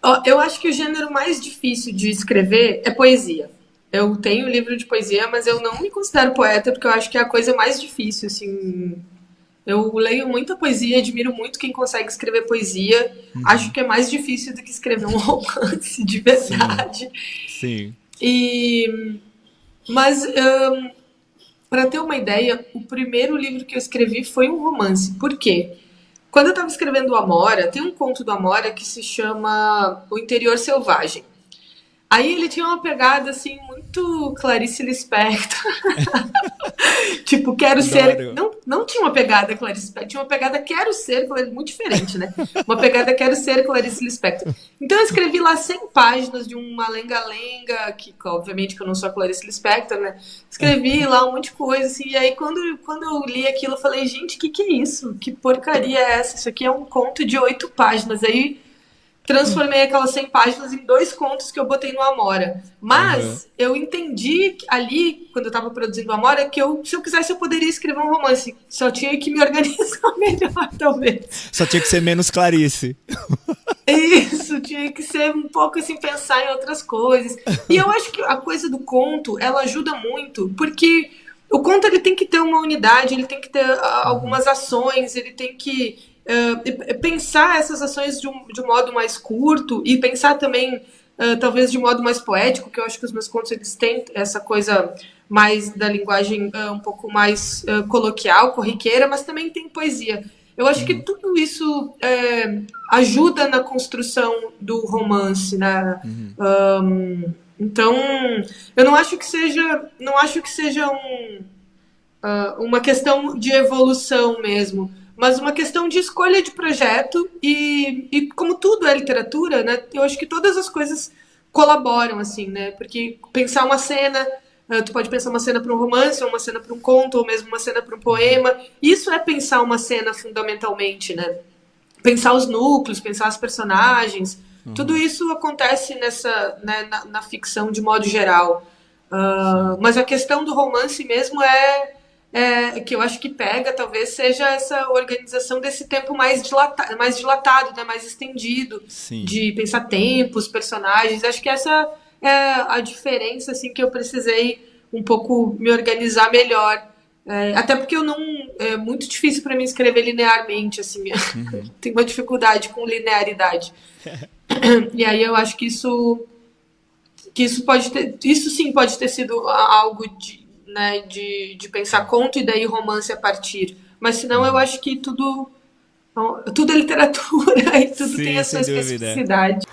Ó, eu acho que o gênero mais difícil de escrever é poesia. Eu tenho livro de poesia, mas eu não me considero poeta porque eu acho que é a coisa mais difícil, assim. Eu leio muita poesia, admiro muito quem consegue escrever poesia. Acho Uhum. que é mais difícil do que escrever um romance de Sim, verdade. sim. E, mas, para ter uma ideia, o primeiro livro que eu escrevi foi um romance. Por quê? Quando eu estava escrevendo o Amora, tem um conto do Amora que se chama O Interior Selvagem. Aí ele tinha uma pegada assim muito Clarice Lispector. Tipo, quero ser. Adoro. Não, não tinha uma pegada Clarice Lispector, tinha uma pegada quero ser Clarice, muito diferente, né? Uma pegada quero ser Clarice Lispector. Então eu escrevi lá 100 páginas de uma lenga-lenga, que obviamente que eu não sou a Clarice Lispector, né? Escrevi lá um monte de coisa, assim, e aí quando eu li aquilo, eu falei, gente, que é isso? Que porcaria é essa? Isso aqui é um conto de 8 páginas. Aí transformei aquelas 100 páginas em 2 contos que eu botei no Amora. Aham. Mas eu entendi ali, quando eu estava produzindo o Amora, que se eu quisesse eu poderia escrever um romance. Só tinha que me organizar melhor, talvez. Só tinha que ser menos Clarice. Isso, tinha que ser um pouco assim, pensar em outras coisas. E eu acho que a coisa do conto, ela ajuda muito, porque o conto ele tem que ter uma unidade, ele tem que ter Uhum. algumas ações, ele tem que pensar essas ações de um modo mais curto e pensar também, talvez, de um modo mais poético, que eu acho que os meus contos eles têm essa coisa mais da linguagem um pouco mais coloquial, corriqueira, mas também tem poesia. Eu acho que Uhum. tudo isso ajuda na construção do romance, né? Uhum. Então, eu não acho que seja uma questão de evolução mesmo, mas uma questão de escolha de projeto e como tudo é literatura, né? Eu acho que todas as coisas colaboram assim, né? Porque pensar uma cena, tu pode pensar uma cena para um romance, ou uma cena para um conto, ou mesmo uma cena para um Uhum. poema. Isso é pensar uma cena fundamentalmente, né? Pensar os núcleos, pensar as personagens. Tudo Uhum. isso acontece né, na ficção de modo geral. Sim. Mas a questão do romance mesmo que eu acho que pega, talvez seja essa organização desse tempo mais dilatado, né, mais estendido, Sim. de pensar tempos, personagens. Acho que essa é a diferença assim que eu precisei um pouco me organizar melhor. Até porque eu não é muito difícil para mim escrever linearmente, assim, Uhum. tenho uma dificuldade com linearidade. E aí eu acho que isso pode ter, isso sim pode ter sido algo de pensar conto e daí romance a partir. Mas senão eu Uhum. acho que tudo é literatura e tudo tem Sim, a sua sem dúvida. especificidade.